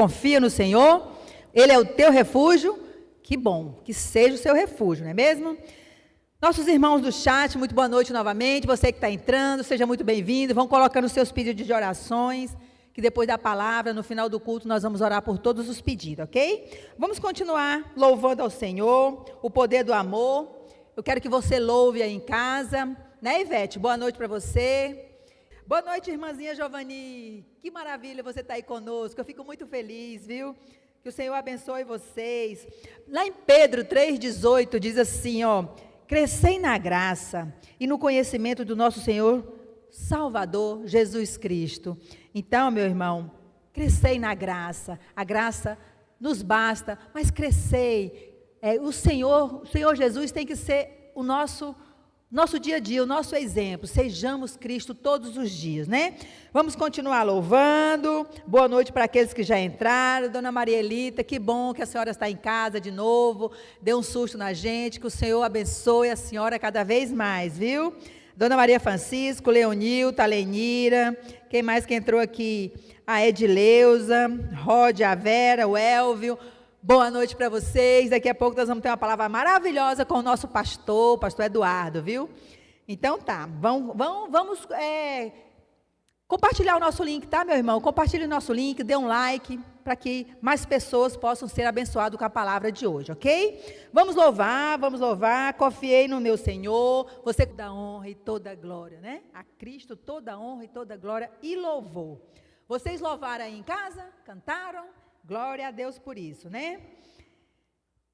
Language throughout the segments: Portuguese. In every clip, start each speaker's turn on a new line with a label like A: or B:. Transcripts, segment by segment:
A: Confia no Senhor, Ele é o teu refúgio. Que bom, que seja o seu refúgio, não é mesmo? Nossos irmãos do chat, muito boa noite novamente. Você que está entrando, seja muito bem-vindo. Vão colocando os seus pedidos de orações, que depois da palavra, no final do culto, nós vamos orar por todos os pedidos, ok? Vamos continuar louvando ao Senhor, o poder do amor. Eu quero que você louve aí em casa, né, Ivete? Boa noite para você. Boa noite, irmãzinha Giovani. Que maravilha você estar aí conosco. Eu fico muito feliz, viu? Que o Senhor abençoe vocês. Lá em Pedro 3,18 diz assim, ó: crescei na graça e no conhecimento do nosso Senhor Salvador Jesus Cristo. Então, meu irmão, crescei na graça. A graça nos basta, mas crescei. O Senhor Jesus tem que ser o nosso dia a dia, o nosso exemplo. Sejamos Cristo todos os dias, né? Vamos continuar louvando. Boa noite para aqueles que já entraram. Dona Maria Elita, que bom que a senhora está em casa de novo. Deu um susto na gente. Que o Senhor abençoe a senhora cada vez mais, viu? Dona Maria Francisco, Leonilta, Lenira. Quem mais que entrou aqui? A Edileuza, Rod, a Vera, o Elvio. Boa noite para vocês. Daqui a pouco nós vamos ter uma palavra maravilhosa com o nosso pastor, o pastor Eduardo, viu? Então tá, vamos compartilhar o nosso link, tá, meu irmão? Compartilhe o nosso link, dê um like, para que mais pessoas possam ser abençoadas com a palavra de hoje, ok? Vamos louvar, confiei no meu Senhor, você toda honra e toda glória, né? A Cristo toda honra e toda glória e louvor. Vocês louvaram aí em casa? Cantaram? Glória a Deus por isso, né?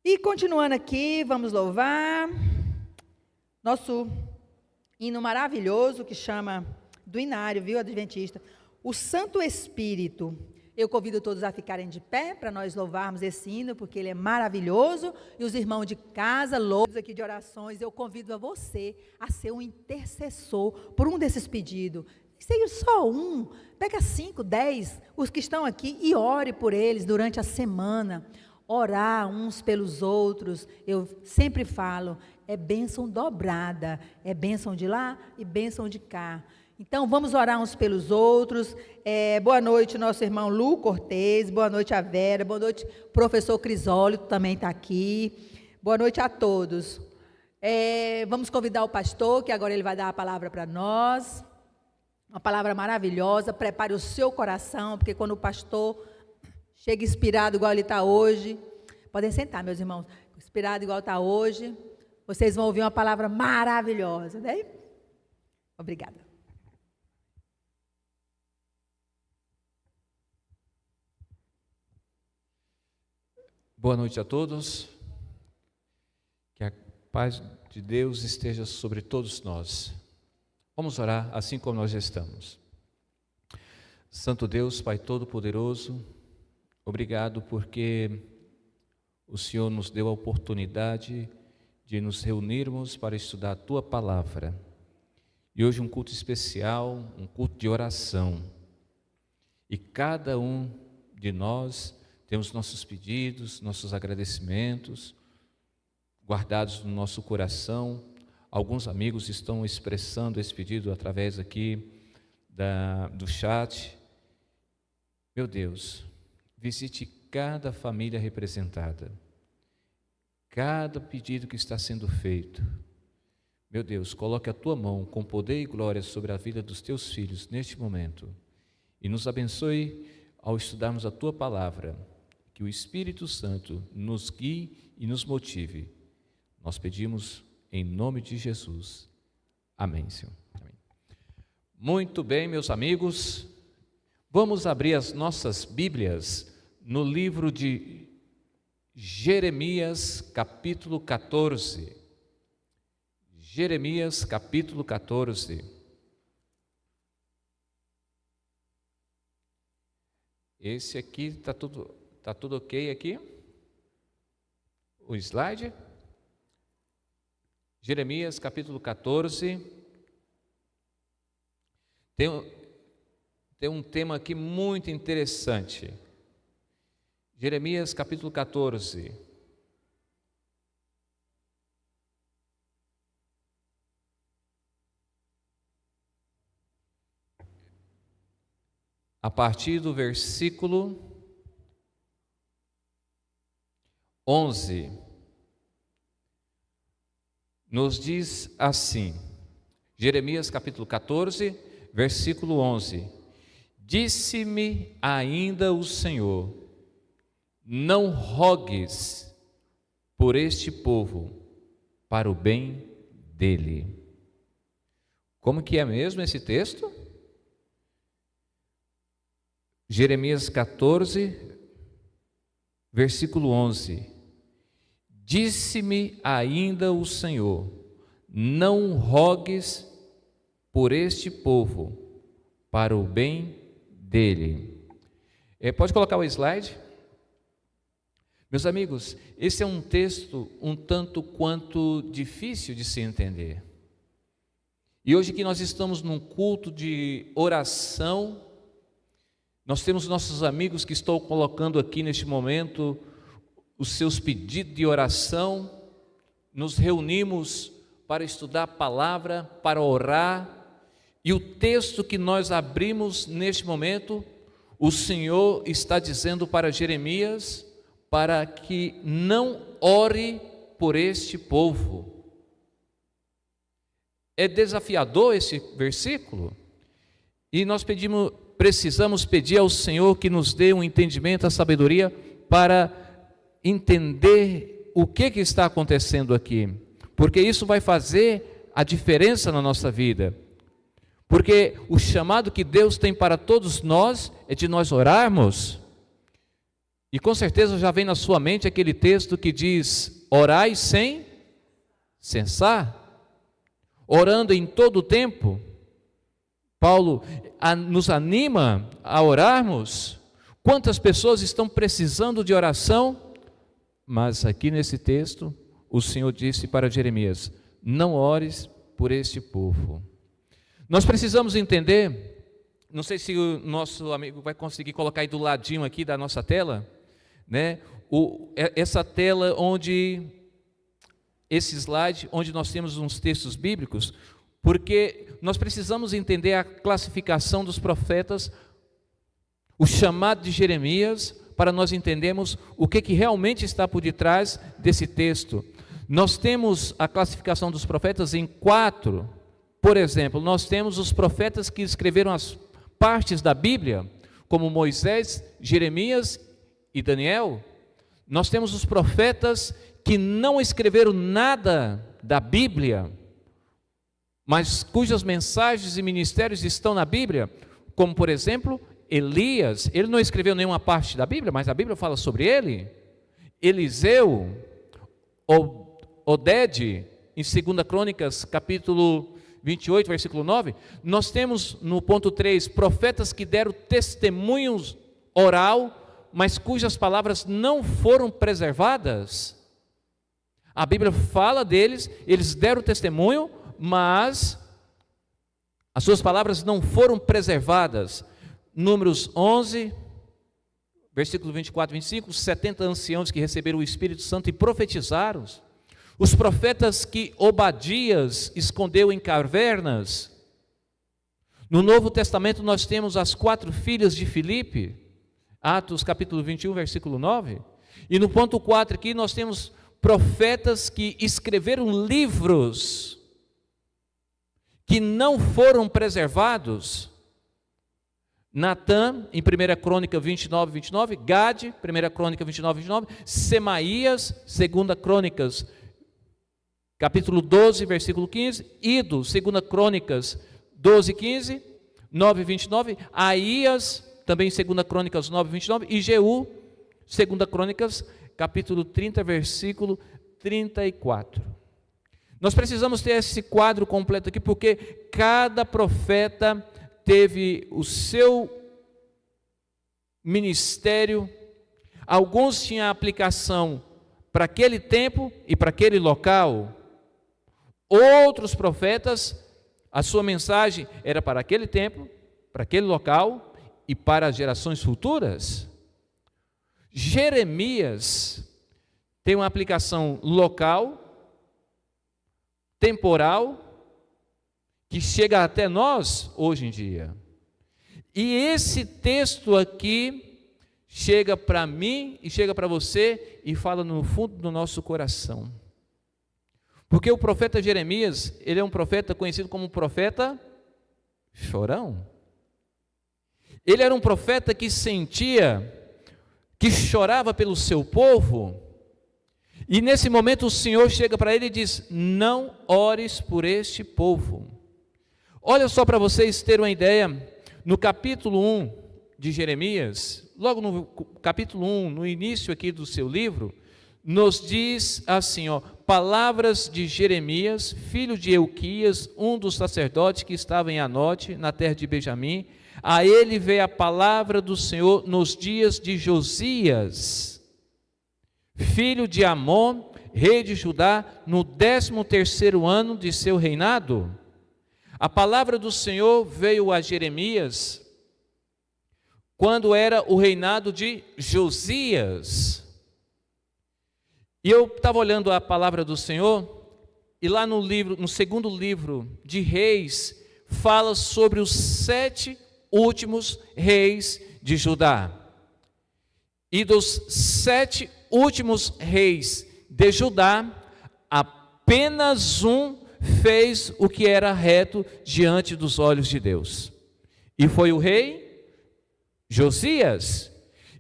A: E continuando aqui, vamos louvar nosso hino maravilhoso que chama do inário, viu, adventista? O Santo Espírito. Eu convido todos a ficarem de pé para nós louvarmos esse hino, porque ele é maravilhoso. E os irmãos de casa, loucos aqui de orações, eu convido a você a ser um intercessor por um desses pedidos. Seja só um, pega 5, 10, os que estão aqui e ore por eles durante a semana. Orar uns pelos outros, eu sempre falo, é bênção dobrada, é bênção de lá e bênção de cá. Então vamos orar uns pelos outros. Boa noite nosso irmão Lu Cortez, boa noite a Vera, boa noite professor Crisólito, também está aqui. Boa noite a todos. Vamos convidar o pastor, que agora ele vai dar a palavra para nós. Uma palavra maravilhosa. Prepare o seu coração, porque quando o pastor chega inspirado igual ele está hoje, podem sentar, meus irmãos, inspirado igual está hoje, vocês vão ouvir uma palavra maravilhosa, né? Obrigada.
B: Boa noite a todos. Que a paz de Deus esteja sobre todos nós. Vamos orar assim como nós estamos. Santo Deus, Pai Todo-Poderoso, obrigado porque o Senhor nos deu a oportunidade de nos reunirmos para estudar a Tua Palavra. E hoje um culto especial, um culto de oração. E cada um de nós temos nossos pedidos, nossos agradecimentos guardados no nosso coração. Alguns amigos estão expressando esse pedido através aqui do chat. Meu Deus, visite cada família representada, cada pedido que está sendo feito. Meu Deus, coloque a Tua mão com poder e glória sobre a vida dos Teus filhos neste momento e nos abençoe ao estudarmos a Tua Palavra, que o Espírito Santo nos guie e nos motive. Nós pedimos em nome de Jesus. Amém, Senhor. Amém. Muito bem, meus amigos, vamos abrir as nossas Bíblias no livro de Jeremias, capítulo 14. Jeremias, capítulo 14. Esse aqui está tudo ok aqui? O slide? Jeremias capítulo 14, tem um tema aqui muito interessante. Jeremias capítulo 14. A partir do versículo 11, nos diz assim, Jeremias capítulo 14, versículo 11: Disse-me ainda o Senhor, não rogues por este povo, para o bem dele. Como que é mesmo esse texto? Jeremias 14, versículo 11: Disse-me ainda o Senhor, não rogues por este povo, para o bem dele. Pode colocar o slide? Meus amigos, esse é um texto um tanto quanto difícil de se entender. E hoje que nós estamos num culto de oração, nós temos nossos amigos que estão colocando aqui neste momento os seus pedidos de oração, nos reunimos para estudar a palavra, para orar, e o texto que nós abrimos neste momento, o Senhor está dizendo para Jeremias, para que não ore por este povo. É desafiador esse versículo, e nós precisamos pedir ao Senhor que nos dê um entendimento, a sabedoria, para entender o que está acontecendo aqui, porque isso vai fazer a diferença na nossa vida, porque o chamado que Deus tem para todos nós é de nós orarmos. E com certeza já vem na sua mente aquele texto que diz: orai sem cessar, orando em todo o tempo. Paulo nos anima a orarmos. Quantas pessoas estão precisando de oração? Mas aqui nesse texto, o Senhor disse para Jeremias: não ores por este povo. Nós precisamos entender, não sei se o nosso amigo vai conseguir colocar aí do ladinho aqui da nossa tela, né? Essa tela onde, esse slide, onde nós temos uns textos bíblicos, porque nós precisamos entender a classificação dos profetas, o chamado de Jeremias, para nós entendermos o que realmente está por detrás desse texto. Nós temos a classificação dos profetas em 4. Por exemplo, nós temos os profetas que escreveram as partes da Bíblia, como Moisés, Jeremias e Daniel. Nós temos os profetas que não escreveram nada da Bíblia, mas cujas mensagens e ministérios estão na Bíblia, como por exemplo, Elias. Ele não escreveu nenhuma parte da Bíblia, mas a Bíblia fala sobre ele. Eliseu, Oded, em 2 Crônicas, capítulo 28, versículo 9, nós temos no ponto 3, profetas que deram testemunhos oral, mas cujas palavras não foram preservadas. A Bíblia fala deles, eles deram testemunho, mas as suas palavras não foram preservadas. Números 11, versículo 24 e 25, 70 anciãos que receberam o Espírito Santo e profetizaram. Os profetas que Obadias escondeu em cavernas. No Novo Testamento nós temos as 4 filhas de Filipe, Atos capítulo 21, versículo 9. E no ponto 4 aqui nós temos profetas que escreveram livros que não foram preservados. Natã, em 1 Crônica 29, 29, Gade, 1 Crônica 29, 29, Semaías, 2 Crônicas, capítulo 12, versículo 15, Ido, 2 Crônicas 12, 15, 9, 29, Aías, também 2 Crônicas 9, 29, e Jeú, 2 Crônicas, capítulo 30, versículo 34. Nós precisamos ter esse quadro completo aqui, porque cada profeta teve o seu ministério. Alguns tinham aplicação para aquele tempo e para aquele local. Outros profetas, a sua mensagem era para aquele tempo, para aquele local e para as gerações futuras. Jeremias tem uma aplicação local, temporal, que chega até nós hoje em dia. E esse texto aqui chega para mim e chega para você e fala no fundo do nosso coração. Porque o profeta Jeremias, ele é um profeta conhecido como profeta chorão. Ele era um profeta que sentia, que chorava pelo seu povo, e nesse momento o Senhor chega para ele e diz: não ores por este povo. Olha só para vocês terem uma ideia, no capítulo 1 de Jeremias, logo no capítulo 1, no início aqui do seu livro, nos diz assim, palavras de Jeremias, filho de Euquias, um dos sacerdotes que estava em Anote, na terra de Benjamim. A ele veio a palavra do Senhor nos dias de Josias, filho de Amon, rei de Judá, no 13º ano de seu reinado. A palavra do Senhor veio a Jeremias quando era o reinado de Josias. E eu estava olhando a palavra do Senhor, e lá no segundo livro de Reis, fala sobre os 7 últimos reis de Judá. E dos 7 últimos reis de Judá, apenas um fez o que era reto diante dos olhos de Deus. E foi o rei Josias.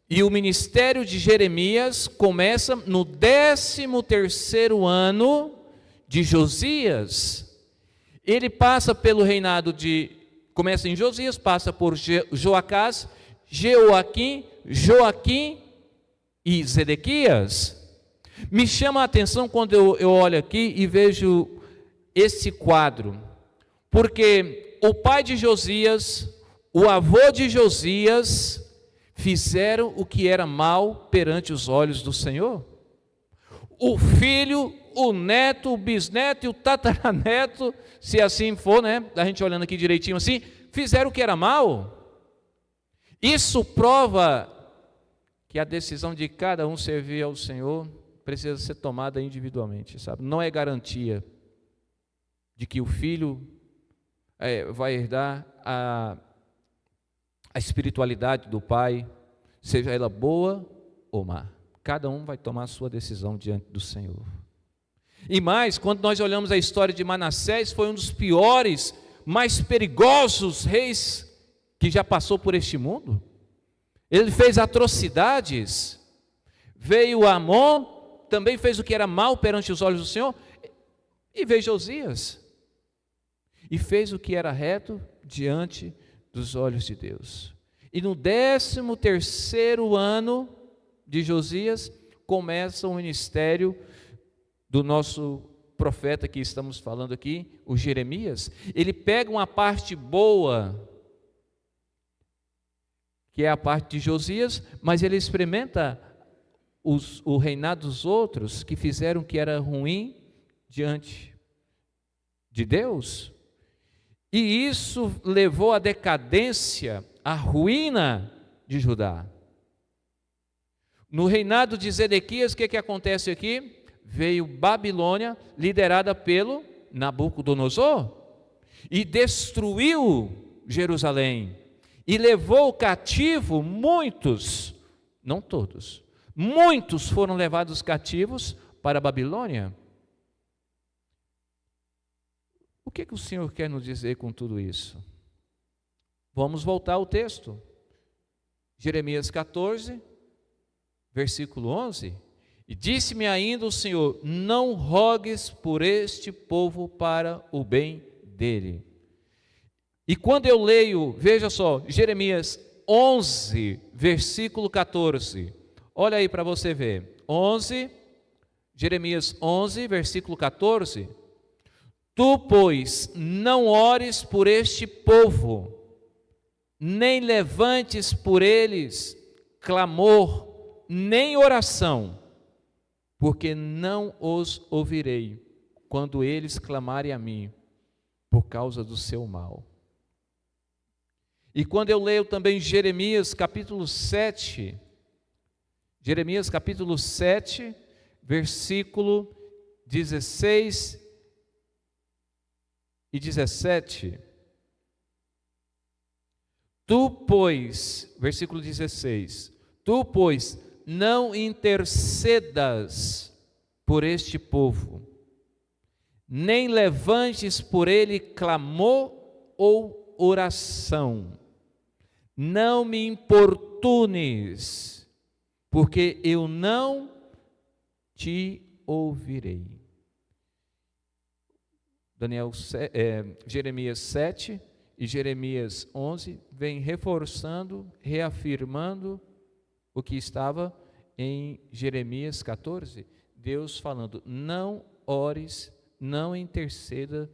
B: E o ministério de Jeremias começa no 13º ano de Josias. Ele passa pelo reinado começa em Josias, passa por Joacás, Joaquim e Zedequias. Me chama a atenção quando eu olho aqui e vejo esse quadro, porque o pai de Josias, o avô de Josias, fizeram o que era mal perante os olhos do Senhor. O filho, o neto, o bisneto e o tataraneto, se assim for, né, a gente olhando aqui direitinho assim, fizeram o que era mal. Isso prova que a decisão de cada um servir ao Senhor precisa ser tomada individualmente, sabe? Não é garantia de que o filho vai herdar a espiritualidade do pai, seja ela boa ou má. Cada um vai tomar a sua decisão diante do Senhor. E mais, quando nós olhamos a história de Manassés, foi um dos piores, mais perigosos reis que já passou por este mundo. Ele fez atrocidades. Veio Amon, também fez o que era mal perante os olhos do Senhor. E veio Josias, e fez o que era reto diante dos olhos de Deus. E no 13º ano de Josias, começa o ministério do nosso profeta que estamos falando aqui, o Jeremias. Ele pega uma parte boa, que é a parte de Josias, mas ele experimenta o reinado dos outros que fizeram o que era ruim diante de Deus. E isso levou à decadência, à ruína de Judá. No reinado de Zedequias, o que acontece aqui? Veio Babilônia, liderada pelo Nabucodonosor, e destruiu Jerusalém, e levou cativo muitos, não todos, muitos foram levados cativos para a Babilônia. O que o Senhor quer nos dizer com tudo isso? Vamos voltar ao texto. Jeremias 14, versículo 11. E disse-me ainda o Senhor: não rogues por este povo para o bem dele. E quando eu leio, veja só, Jeremias 11, versículo 14. Olha aí para você ver. Jeremias 11, versículo 14. Tu, pois, não ores por este povo, nem levantes por eles clamor, nem oração, porque não os ouvirei quando eles clamarem a mim por causa do seu mal. E quando eu leio também Jeremias capítulo 7, versículo 16 e 17. Tu, pois, versículo 16, Tu, pois, não intercedas por este povo, nem levantes por ele clamor ou oração. Não me importunes, porque eu não te ouvirei. Jeremias 7 e Jeremias 11 vem reforçando, reafirmando o que estava em Jeremias 14. Deus falando: não ores, não interceda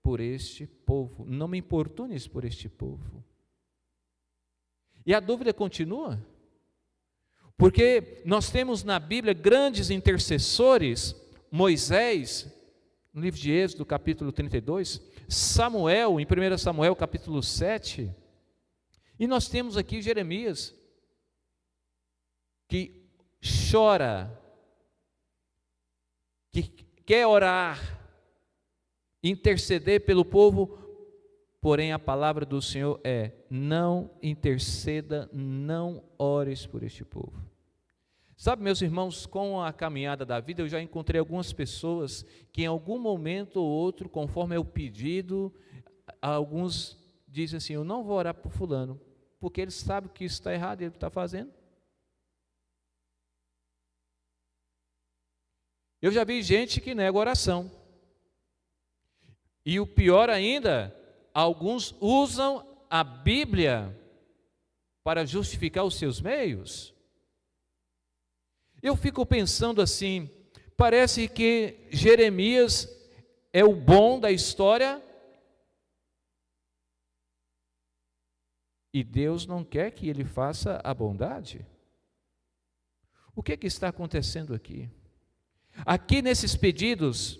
B: por este povo, não me importunes por este povo. E a dúvida continua, porque nós temos na Bíblia grandes intercessores: Moisés, no livro de Êxodo, capítulo 32, Samuel, em 1 Samuel, capítulo 7, e nós temos aqui Jeremias, que chora, que quer orar, interceder pelo povo, porém a palavra do Senhor é: não interceda, não ores por este povo. Sabe, meus irmãos, com a caminhada da vida, eu já encontrei algumas pessoas que em algum momento ou outro, conforme é o pedido, alguns dizem assim: eu não vou orar por fulano, porque ele sabe que isso está errado, ele está fazendo. Eu já vi gente que nega oração. E o pior ainda, alguns usam a Bíblia para justificar os seus meios. Eu fico pensando assim, parece que Jeremias é o bom da história e Deus não quer que ele faça a bondade. O que está acontecendo aqui? Aqui nesses pedidos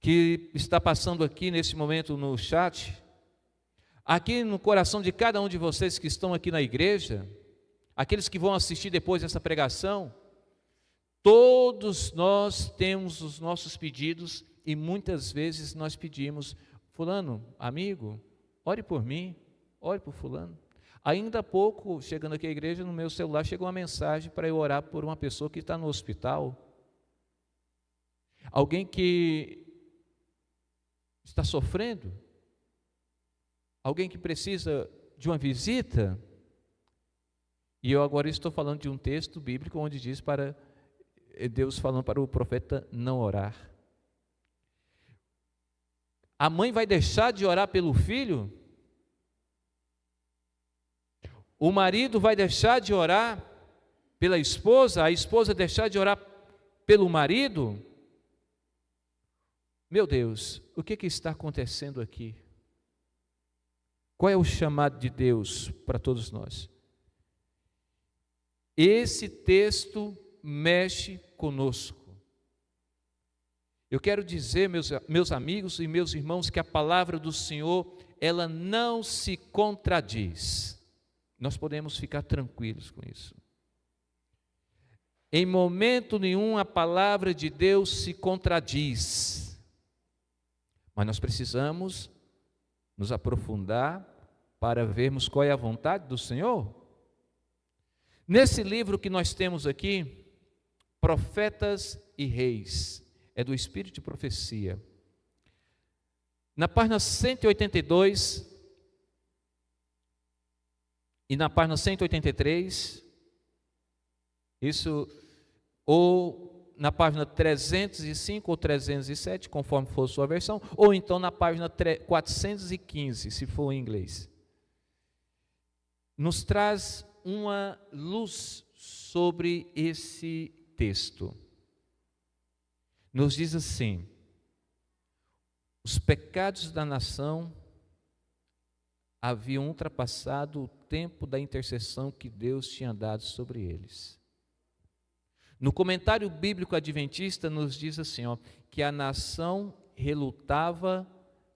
B: que está passando aqui nesse momento no chat, aqui no coração de cada um de vocês que estão aqui na igreja, aqueles que vão assistir depois dessa pregação, todos nós temos os nossos pedidos e muitas vezes nós pedimos: fulano, amigo, ore por mim, ore por fulano. Ainda há pouco, chegando aqui à igreja, no meu celular chegou uma mensagem para eu orar por uma pessoa que está no hospital, alguém que está sofrendo, alguém que precisa de uma visita. E eu agora estou falando de um texto bíblico onde diz para Deus falando para o profeta não orar. A mãe vai deixar de orar pelo filho? O marido vai deixar de orar pela esposa? A esposa deixar de orar pelo marido? Meu Deus, o que está acontecendo aqui? Qual é o chamado de Deus para todos nós? Esse texto mexe conosco. Eu quero dizer, meus amigos e meus irmãos, que a palavra do Senhor, ela não se contradiz. Nós podemos ficar tranquilos com isso. Em momento nenhum a palavra de Deus se contradiz. Mas nós precisamos nos aprofundar para vermos qual é a vontade do Senhor. Nesse livro que nós temos aqui, Profetas e Reis, é do Espírito de Profecia. Na página 182 e na página 183, isso, ou na página 305 ou 307, conforme for a sua versão, ou então na página 415, se for em inglês, nos traz uma luz sobre esse texto. Nos diz assim: os pecados da nação haviam ultrapassado o tempo da intercessão que Deus tinha dado sobre eles. No comentário bíblico adventista nos diz assim, que a nação relutava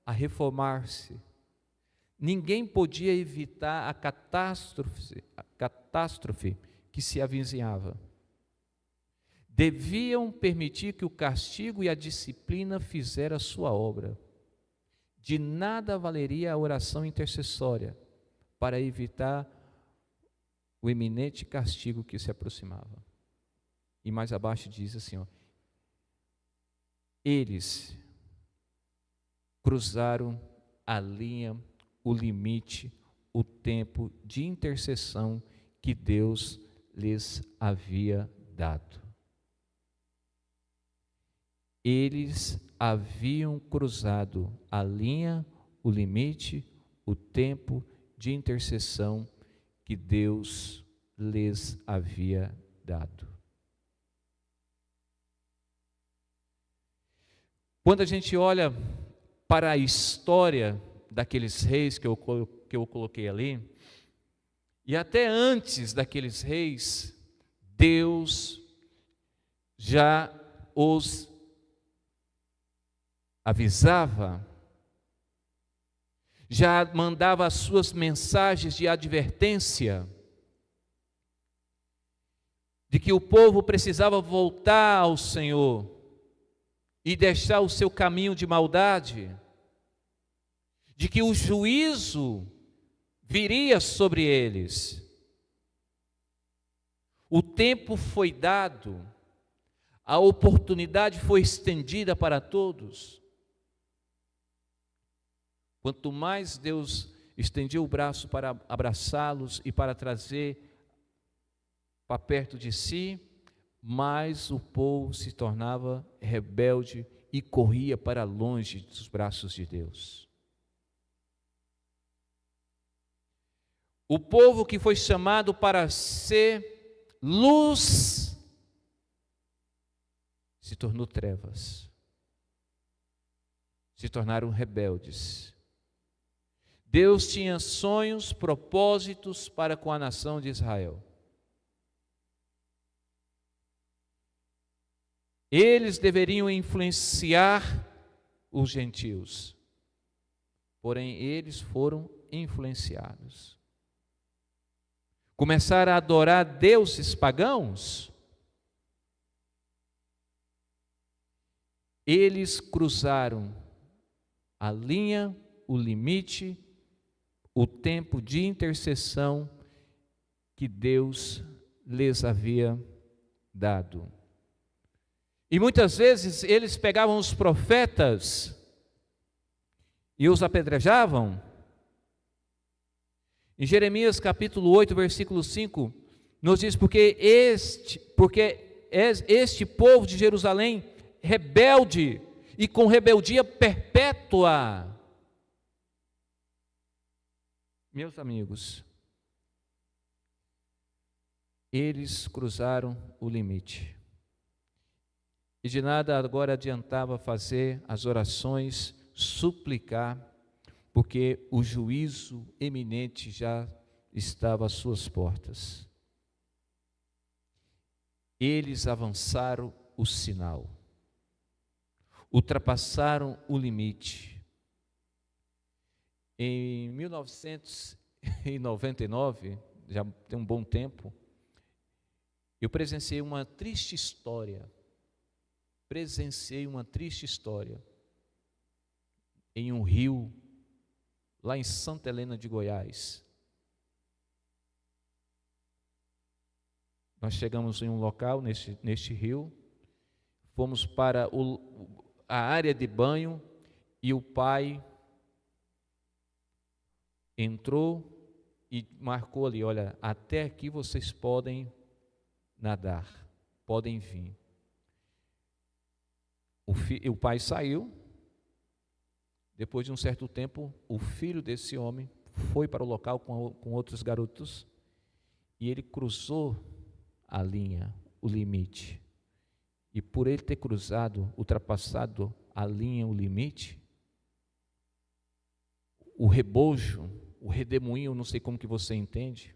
B: a reformar-se. Ninguém podia evitar a catástrofe que se avizinhava. Deviam permitir que o castigo e a disciplina fizessem a sua obra. De nada valeria a oração intercessória para evitar o iminente castigo que se aproximava. E mais abaixo diz assim, ó, eles cruzaram a linha, o limite, o tempo de intercessão que Deus lhes havia dado. Eles haviam cruzado a linha, o limite, o tempo de intercessão que Deus lhes havia dado. Quando a gente olha para a história daqueles reis que eu coloquei ali, e até antes daqueles reis, Deus já os avisava, já mandava as suas mensagens de advertência, de que o povo precisava voltar ao Senhor e deixar o seu caminho de maldade, de que o juízo viria sobre eles. O tempo foi dado, a oportunidade foi estendida para todos. Quanto mais Deus estendia o braço para abraçá-los e para trazer para perto de si, mais o povo se tornava rebelde e corria para longe dos braços de Deus. O povo que foi chamado para ser luz se tornou trevas, se tornaram rebeldes. Deus tinha sonhos, propósitos para com a nação de Israel. Eles deveriam influenciar os gentios, porém eles foram influenciados. Começaram a adorar deuses pagãos. Eles cruzaram a linha, o limite, o tempo de intercessão que Deus lhes havia dado. E muitas vezes eles pegavam os profetas e os apedrejavam. Em Jeremias capítulo 8, versículo 5, nos diz, porque este povo de Jerusalém, rebelde e com rebeldia perpétua. Meus amigos, eles cruzaram o limite. E de nada agora adiantava fazer as orações, suplicar, porque o juízo eminente já estava às suas portas. Eles avançaram o sinal, ultrapassaram o limite. Em 1999, já tem um bom tempo, eu presenciei uma triste história em um rio, lá em Santa Helena de Goiás. Nós chegamos em um local, neste rio, fomos para a área de banho, e o pai entrou e marcou ali, olha, até aqui vocês podem nadar, podem vir. O pai saiu. Depois de um certo tempo, o filho desse homem foi para o local com outros garotos, e ele cruzou a linha, o limite. E por ele ter cruzado, ultrapassado a linha, o limite, o rebojo, o redemoinho, não sei como que você entende,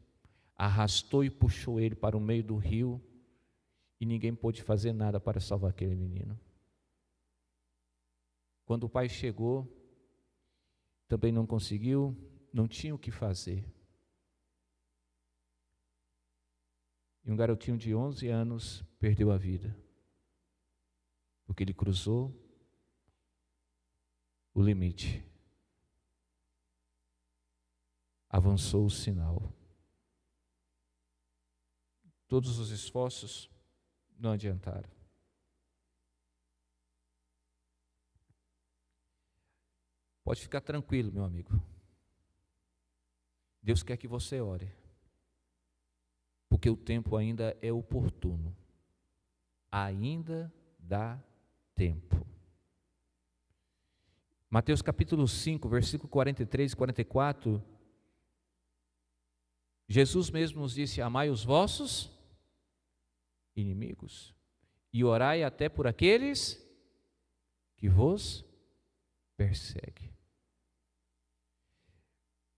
B: arrastou e puxou ele para o meio do rio, e ninguém pôde fazer nada para salvar aquele menino. Quando o pai chegou, também não conseguiu, não tinha o que fazer. E um garotinho de 11 anos perdeu a vida, porque ele cruzou o limite, avançou o sinal. todos os esforços não adiantaram. Pode ficar tranquilo, meu amigo. Deus quer que você ore, porque o tempo ainda é oportuno. Ainda dá tempo. Mateus capítulo 5, versículo 43 e 44, Jesus mesmo nos disse: amai os vossos inimigos e orai até por aqueles que vos perseguem.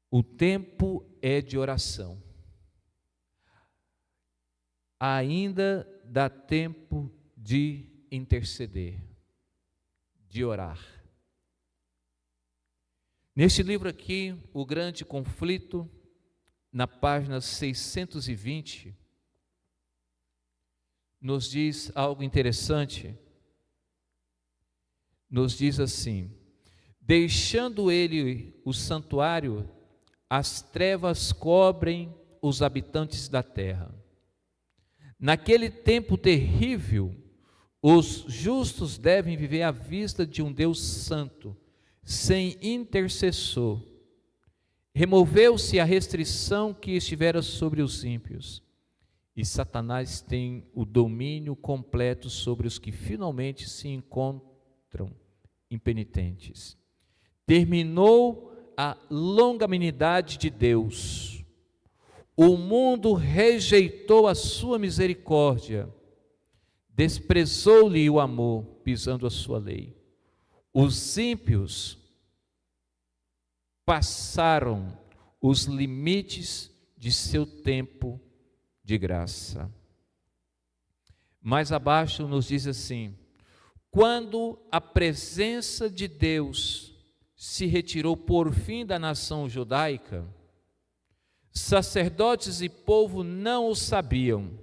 B: O tempo é de oração. Ainda dá tempo de interceder, de orar. Neste livro aqui, O Grande Conflito, na página 620, nos diz algo interessante. Nos diz assim: deixando ele o santuário, as trevas cobrem os habitantes da terra. Naquele tempo terrível, os justos devem viver à vista de um Deus santo, sem intercessor. Removeu-se a restrição que estivera sobre os ímpios, e Satanás tem o domínio completo sobre os que finalmente se encontram impenitentes. Terminou a longanimidade de Deus. O mundo rejeitou a sua misericórdia, desprezou-lhe o amor, pisando a sua lei. Os ímpios passaram os limites de seu tempo de graça. Mais abaixo nos diz assim: quando a presença de Deus se retirou por fim da nação judaica, sacerdotes e povo não o sabiam,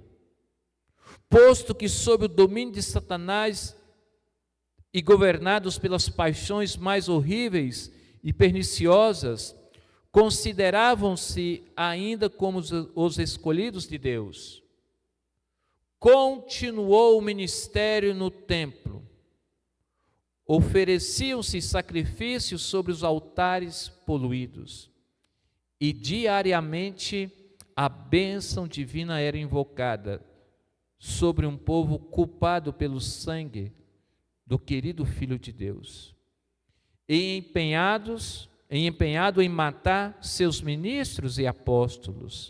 B: posto que sob o domínio de Satanás e governados pelas paixões mais horríveis e perniciosas, consideravam-se ainda como os escolhidos de Deus. Continuou o ministério no templo. Ofereciam-se sacrifícios sobre os altares poluídos, e diariamente a bênção divina era invocada sobre um povo culpado pelo sangue do querido Filho de Deus, e empenhado em matar seus ministros e apóstolos.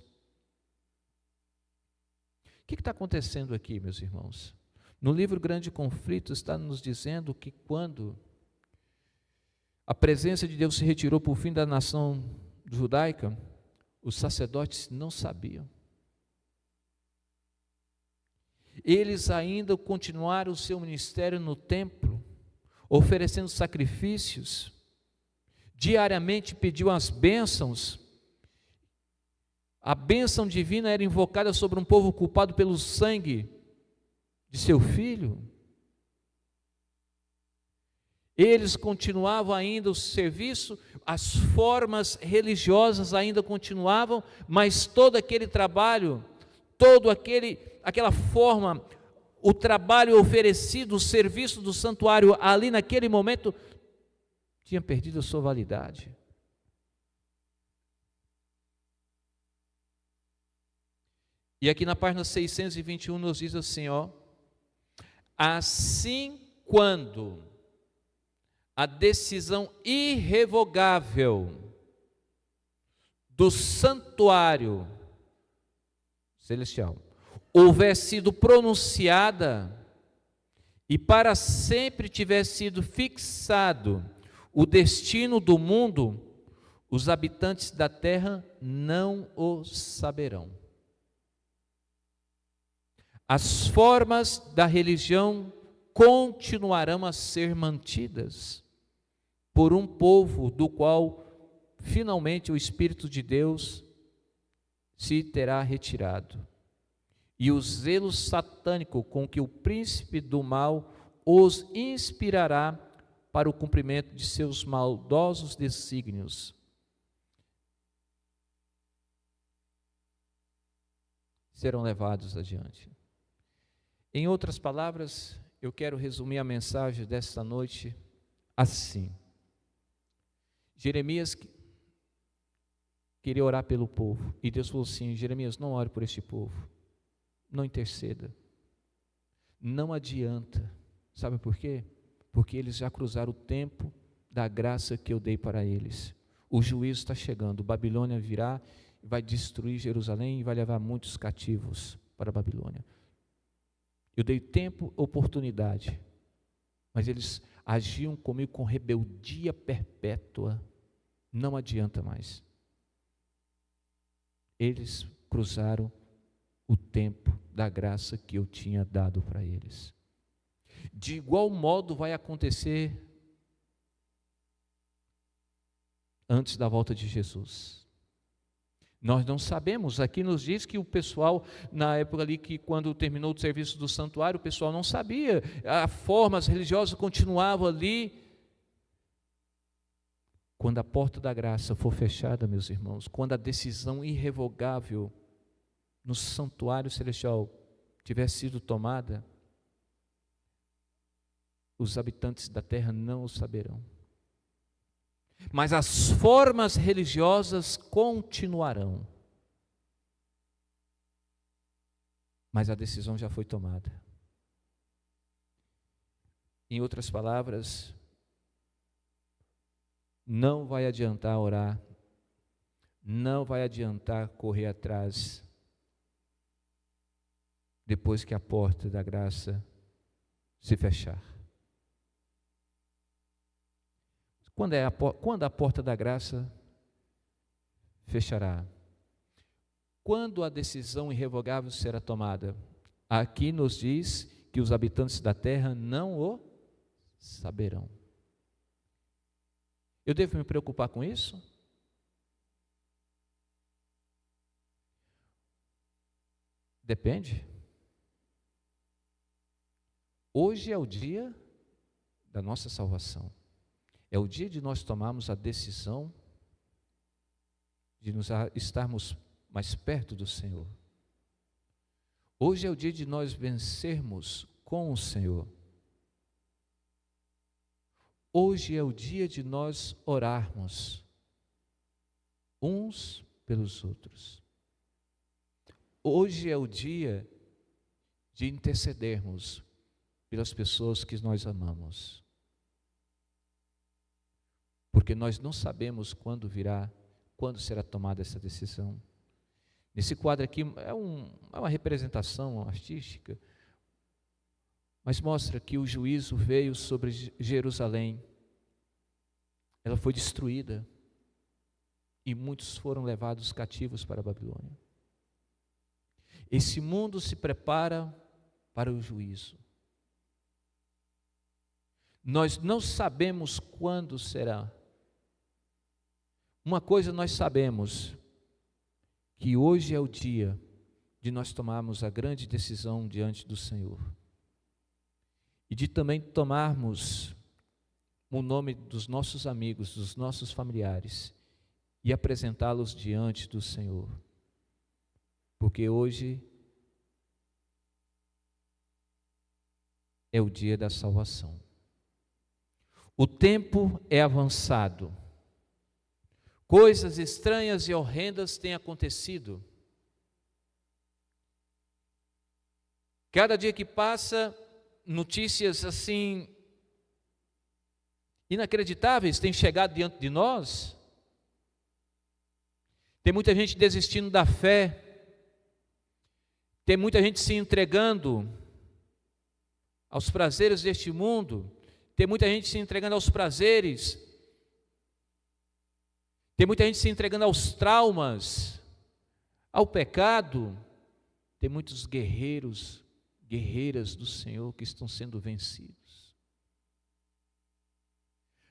B: O que está acontecendo aqui, meus irmãos? No livro Grande Conflito está nos dizendo que quando a presença de Deus se retirou por fim da nação judaica, os sacerdotes não sabiam. Eles ainda continuaram o seu ministério no templo, oferecendo sacrifícios, diariamente pediam as bênçãos. A bênção divina era invocada sobre um povo culpado pelo sangue de seu filho. Eles continuavam ainda o serviço, as formas religiosas ainda continuavam, mas todo aquele trabalho, aquela forma, o trabalho oferecido, o serviço do santuário ali naquele momento, tinha perdido a sua validade. E aqui na página 621 nos diz assim, assim quando a decisão irrevogável do santuário celestial houver sido pronunciada e para sempre tiver sido fixado o destino do mundo, os habitantes da terra não o saberão. As formas da religião continuarão a ser mantidas por um povo do qual finalmente o Espírito de Deus se terá retirado. E o zelo satânico com que o príncipe do mal os inspirará para o cumprimento de seus maldosos desígnios serão levados adiante. Em outras palavras, eu quero resumir a mensagem desta noite assim. Jeremias queria orar pelo povo, e Deus falou assim: Jeremias, não ore por este povo, não interceda, não adianta. Sabe por quê? Porque eles já cruzaram o tempo da graça que eu dei para eles. O juízo está chegando, Babilônia virá, vai destruir Jerusalém e vai levar muitos cativos para a Babilônia. Eu dei tempo, oportunidade, mas eles agiam comigo com rebeldia perpétua. Não adianta mais. Eles cruzaram o tempo da graça que eu tinha dado para eles. De igual modo vai acontecer antes da volta de Jesus. Nós não sabemos, aqui nos diz que o pessoal, na época ali que quando terminou o serviço do santuário, o pessoal não sabia, as formas religiosas continuavam ali. Quando a porta da graça for fechada, meus irmãos, quando a decisão irrevogável no santuário celestial tiver sido tomada, os habitantes da terra não o saberão. Mas as formas religiosas continuarão. Mas a decisão já foi tomada. Em outras palavras, não vai adiantar orar, não vai adiantar correr atrás, depois que a porta da graça se fechar. Quando a porta da graça fechará? Quando a decisão irrevogável será tomada? Aqui nos diz que os habitantes da terra não o saberão. Eu devo me preocupar com isso? Depende. Hoje é o dia da nossa salvação. É o dia de nós tomarmos a decisão de estarmos mais perto do Senhor. Hoje é o dia de nós vencermos com o Senhor. Hoje é o dia de nós orarmos uns pelos outros. Hoje é o dia de intercedermos pelas pessoas que nós amamos. Porque nós não sabemos quando será tomada essa decisão. Nesse quadro aqui é uma representação artística, mas mostra que o juízo veio sobre Jerusalém. Ela foi destruída e muitos foram levados cativos para a Babilônia. Esse mundo se prepara para o juízo. Nós não sabemos quando será. Uma coisa nós sabemos, que hoje é o dia de nós tomarmos a grande decisão diante do Senhor. E de também tomarmos o nome dos nossos amigos, dos nossos familiares, e apresentá-los diante do Senhor. Porque hoje é o dia da salvação. O tempo é avançado. Coisas estranhas e horrendas têm acontecido. Cada dia que passa, notícias assim inacreditáveis têm chegado diante de nós. Tem muita gente desistindo da fé. Tem muita gente se entregando aos prazeres deste mundo. Tem muita gente se entregando aos prazeres. Tem muita gente se entregando aos traumas, ao pecado. Tem muitos guerreiros, guerreiras do Senhor que estão sendo vencidos.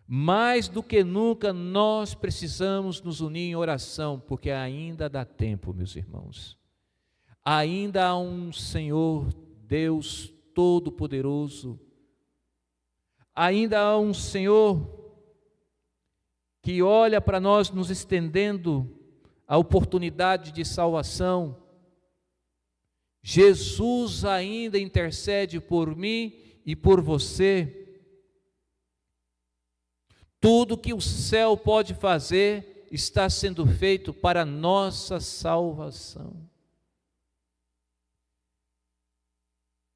B: Mais do que nunca nós precisamos nos unir em oração, porque ainda dá tempo, meus irmãos. Ainda há um Senhor, Deus Todo-Poderoso. Ainda há um Senhor que olha para nós, nos estendendo a oportunidade de salvação. Jesus ainda intercede por mim e por você. Tudo que o céu pode fazer está sendo feito para a nossa salvação.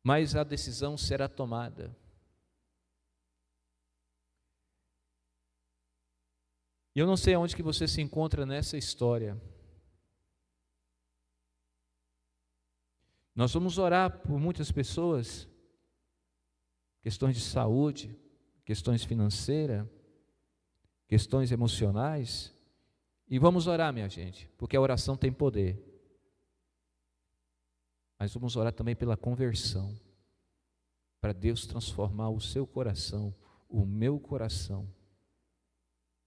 B: Mas a decisão será tomada. E eu não sei aonde que você se encontra nessa história. Nós vamos orar por muitas pessoas, questões de saúde, questões financeiras, questões emocionais, e vamos orar, minha gente, porque a oração tem poder. Mas vamos orar também pela conversão, para Deus transformar o seu coração, o meu coração,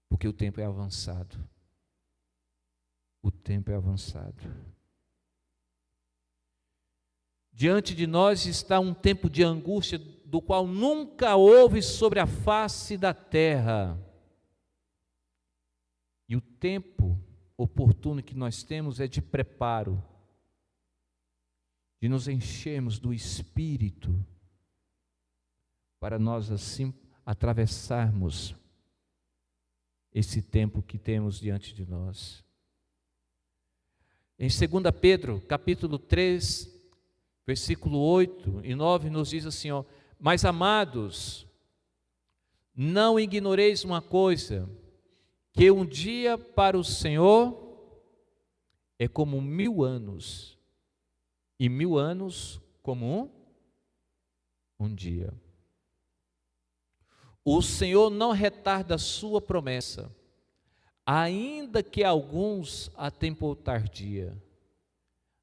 B: porque o tempo é avançado. O tempo é avançado. Diante de nós está um tempo de angústia, do qual nunca houve sobre a face da terra. E o tempo oportuno que nós temos é de preparo, de nos enchermos do Espírito, para nós assim atravessarmos esse tempo que temos diante de nós. Em 2 Pedro, capítulo 3, versículo 8 e 9, nos diz assim, ó: mas amados, não ignoreis uma coisa, que um dia para o Senhor é como 1000 anos, e 1000 anos como um dia. O Senhor não retarda a sua promessa, ainda que alguns a tenham por tardia,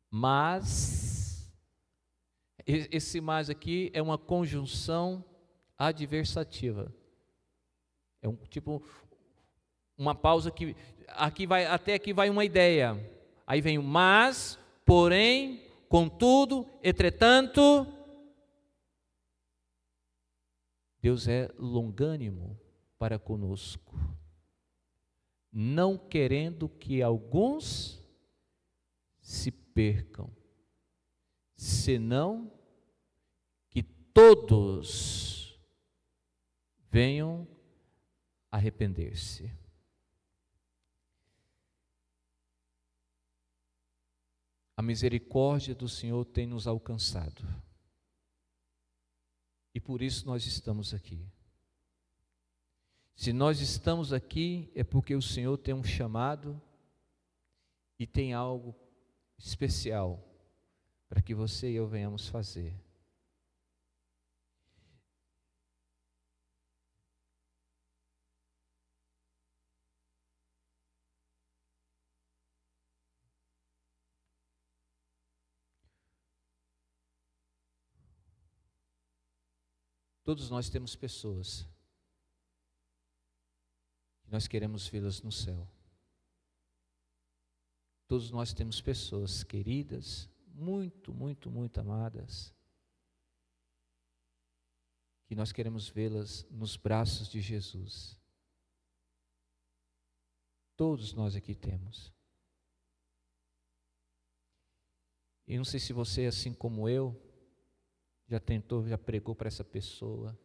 B: mas esse mais aqui é uma conjunção adversativa. É um tipo, uma pausa que aqui vai, até aqui vai uma ideia. Aí vem o mas, porém, contudo, entretanto. Deus é longânimo para conosco, não querendo que alguns se percam, senão que todos venham arrepender-se. A misericórdia do Senhor tem nos alcançado, e por isso nós estamos aqui. Se nós estamos aqui, é porque o Senhor tem um chamado e tem algo especial para que você e eu venhamos fazer. Todos nós temos pessoas que nós queremos vê-las no céu. Todos nós temos pessoas queridas, muito, muito, muito amadas, que nós queremos vê-las nos braços de Jesus. Todos nós aqui temos. E não sei se você, assim como eu, já tentou, já pregou para essa pessoa,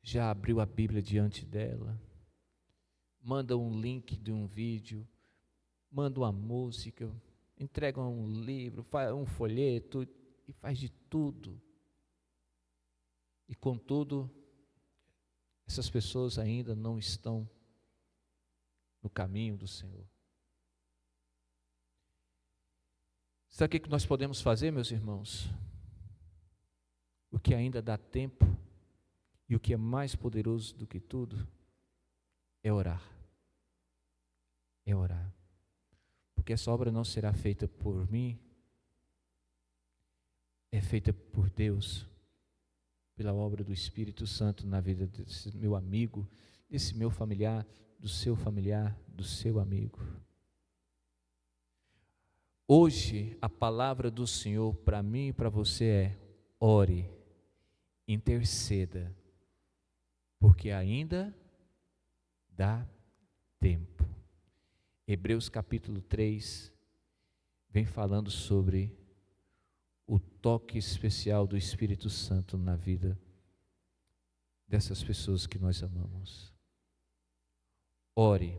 B: já abriu a Bíblia diante dela, manda um link de um vídeo, manda uma música, entrega um livro, faz um folheto e faz de tudo. E contudo, essas pessoas ainda não estão no caminho do Senhor. Sabe o que nós podemos fazer, meus irmãos? O que ainda dá tempo e o que é mais poderoso do que tudo é orar. É orar. Porque essa obra não será feita por mim, é feita por Deus, pela obra do Espírito Santo na vida desse meu amigo, desse meu familiar, do seu amigo. Hoje, a palavra do Senhor para mim e para você é: ore, interceda, porque ainda dá tempo. Hebreus capítulo 3 vem falando sobre o toque especial do Espírito Santo na vida dessas pessoas que nós amamos. Ore,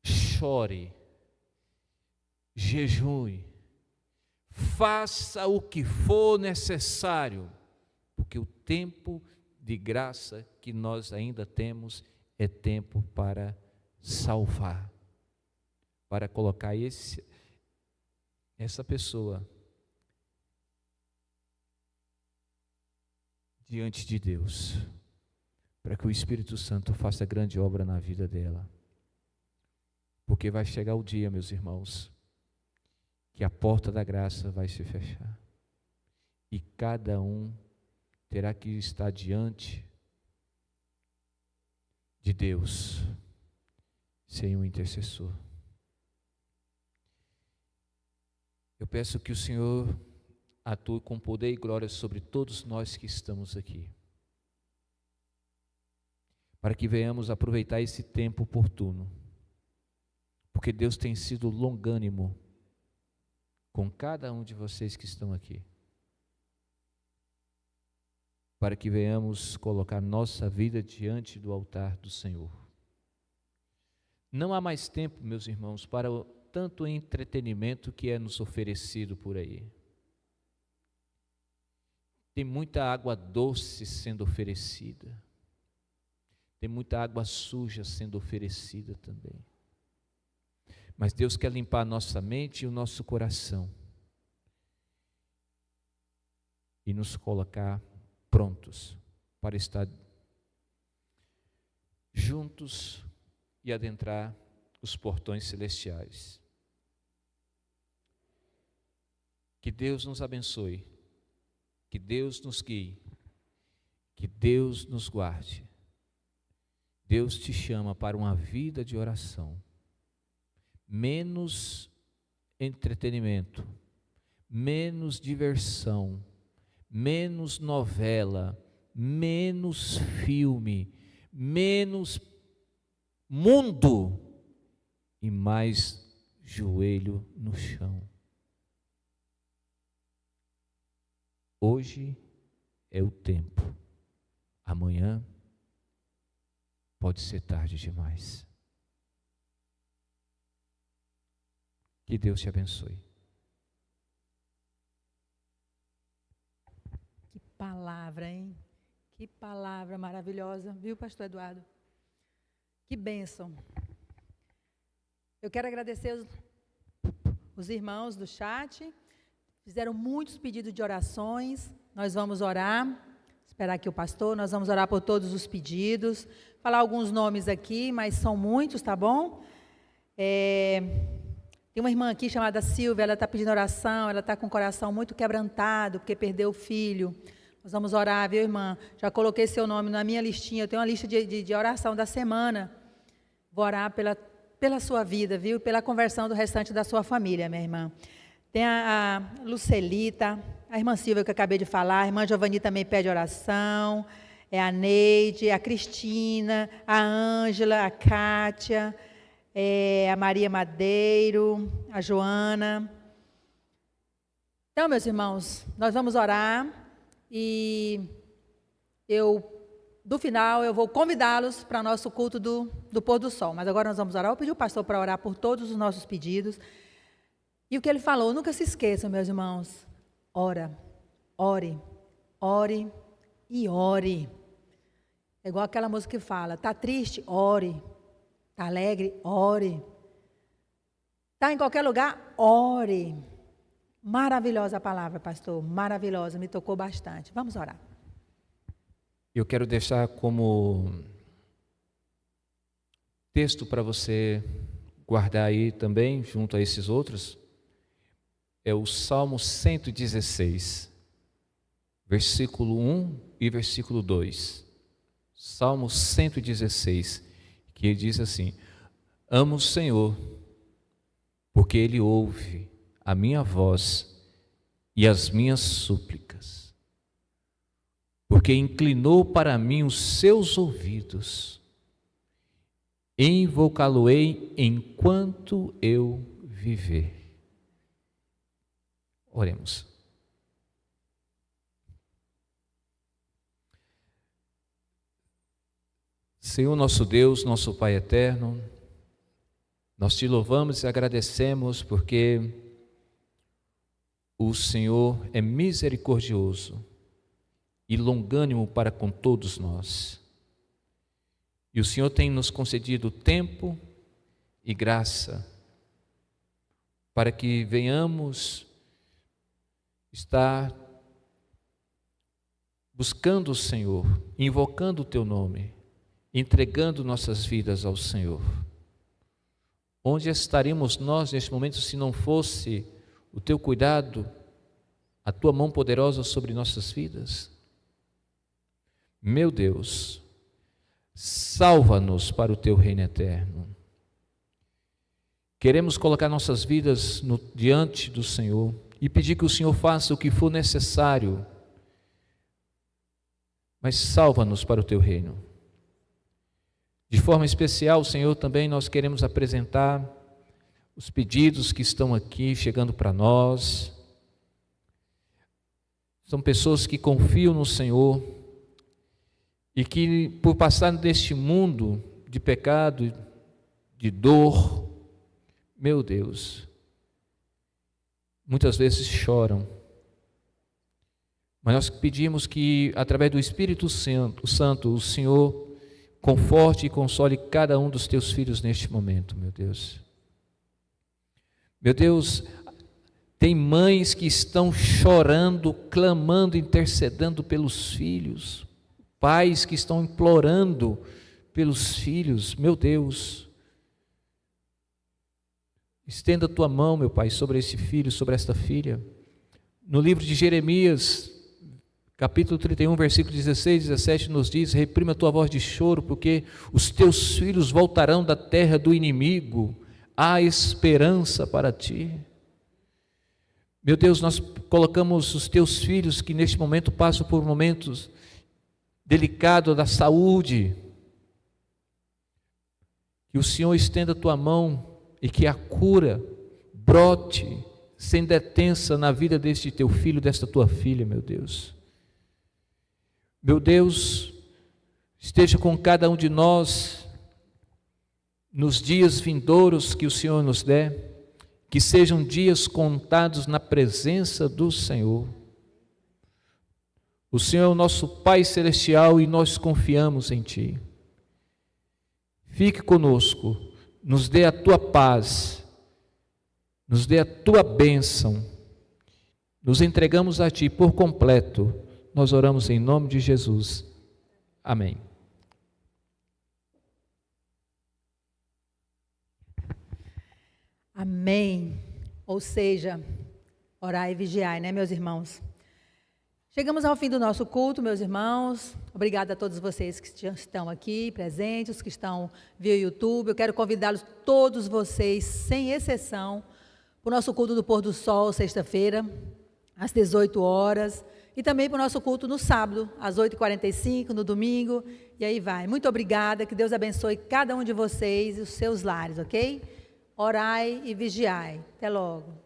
B: chore, jejue, faça o que for necessário, porque o tempo de graça que nós ainda temos é tempo para salvar, para colocar essa pessoa diante de Deus, para que o Espírito Santo faça grande obra na vida dela. Porque vai chegar o dia, meus irmãos, que a porta da graça vai se fechar. E cada um terá que estar diante de Deus, sem um intercessor. Eu peço que o Senhor atue com poder e glória sobre todos nós que estamos aqui, para que venhamos aproveitar esse tempo oportuno, porque Deus tem sido longânimo com cada um de vocês que estão aqui, para que venhamos colocar nossa vida diante do altar do Senhor. Não há mais tempo, meus irmãos, para tanto entretenimento que é nos oferecido por aí. Tem muita água doce sendo oferecida, tem muita água suja sendo oferecida também. Mas Deus quer limpar a nossa mente e o nosso coração e nos colocar prontos para estar juntos e adentrar os portões celestiais. Que Deus nos abençoe, que Deus nos guie, que Deus nos guarde. Deus te chama para uma vida de oração. Menos entretenimento, menos diversão, menos novela, menos filme, menos mundo e mais joelho no chão. Hoje é o tempo, amanhã pode ser tarde demais. Que Deus te abençoe.
A: Que palavra, hein? Que palavra maravilhosa, viu, pastor Eduardo? Que bênção. Eu quero agradecer os irmãos do chat, fizeram muitos pedidos de orações, nós vamos orar, esperar aqui o pastor, nós vamos orar por todos os pedidos, falar alguns nomes aqui, mas são muitos, tá bom? Tem uma irmã aqui chamada Silvia, ela está pedindo oração, ela está com o coração muito quebrantado, porque perdeu o filho. Nós vamos orar, viu, irmã? Já coloquei seu nome na minha listinha, eu tenho uma lista de oração da semana. Vou orar pela sua vida, viu? Pela conversão do restante da sua família, minha irmã. Tem a Lucelita, a irmã Silvia que eu acabei de falar, a irmã Giovani também pede oração, a Neide, a Cristina, a Ângela, a Kátia, a Maria Madeiro, a Joana. Então, meus irmãos, nós vamos orar e do final eu vou convidá-los para o nosso culto do pôr do sol. Mas agora nós vamos orar. Eu pedi o pastor para orar por todos os nossos pedidos. E o que ele falou, nunca se esqueçam, meus irmãos. Ora, ore, ore e ore. É igual aquela música que fala, está triste? Ore. Está alegre? Ore. Está em qualquer lugar? Ore. Maravilhosa a palavra, pastor, maravilhosa, me tocou bastante. Vamos orar.
B: Eu quero deixar como texto para você guardar aí também, junto a esses outros, é o Salmo 116, versículo 1 e versículo 2. Salmo 116, que diz assim: amo o Senhor, porque Ele ouve a minha voz e as minhas súplicas, porque inclinou para mim os seus ouvidos, invocá-lo-ei enquanto eu viver. Oremos. Senhor nosso Deus, nosso Pai eterno, nós te louvamos e agradecemos porque o Senhor é misericordioso e longânimo para com todos nós. E o Senhor tem nos concedido tempo e graça para que venhamos estar buscando o Senhor, invocando o Teu nome, entregando nossas vidas ao Senhor. Onde estaremos nós neste momento se não fosse o Teu cuidado, a Tua mão poderosa sobre nossas vidas? Meu Deus, salva-nos para o Teu reino eterno. Queremos colocar nossas vidas diante do Senhor e pedir que o Senhor faça o que for necessário, mas salva-nos para o Teu reino. De forma especial, Senhor, também nós queremos apresentar os pedidos que estão aqui chegando para nós. São pessoas que confiam no Senhor e que, por passar neste mundo de pecado, de dor, meu Deus, muitas vezes choram. Mas nós pedimos que, através do Espírito Santo, o Senhor conforte e console cada um dos Teus filhos neste momento, meu Deus. Meu Deus, tem mães que estão chorando, clamando, intercedendo pelos filhos, pais que estão implorando pelos filhos, meu Deus. Estenda a Tua mão, meu Pai, sobre esse filho, sobre esta filha. No livro de Jeremias, capítulo 31, versículo 16 e 17 nos diz: reprima a tua voz de choro, porque os teus filhos voltarão da terra do inimigo, há esperança para ti. Meu Deus, nós colocamos os teus filhos que neste momento passam por momentos delicados da saúde, que o Senhor estenda a tua mão e que a cura brote sem detença na vida deste teu filho, desta tua filha, meu Deus. Meu Deus, esteja com cada um de nós nos dias vindouros que o Senhor nos der, que sejam dias contados na presença do Senhor. O Senhor é o nosso Pai Celestial e nós confiamos em Ti. Fique conosco, nos dê a Tua paz, nos dê a Tua bênção, nos entregamos a Ti por completo. Nós oramos em nome de Jesus. Amém.
A: Amém. Ou seja, orar e vigiar, né, meus irmãos? Chegamos ao fim do nosso culto, meus irmãos. Obrigada a todos vocês que estão aqui presentes, que estão via YouTube. Eu quero convidá-los, todos vocês, sem exceção, para o nosso culto do pôr do sol, sexta-feira, às 18 horas. E também para o nosso culto no sábado, às 8h45, no domingo, e aí vai. Muito obrigada, que Deus abençoe cada um de vocês e os seus lares, ok? Orai e vigiai. Até logo.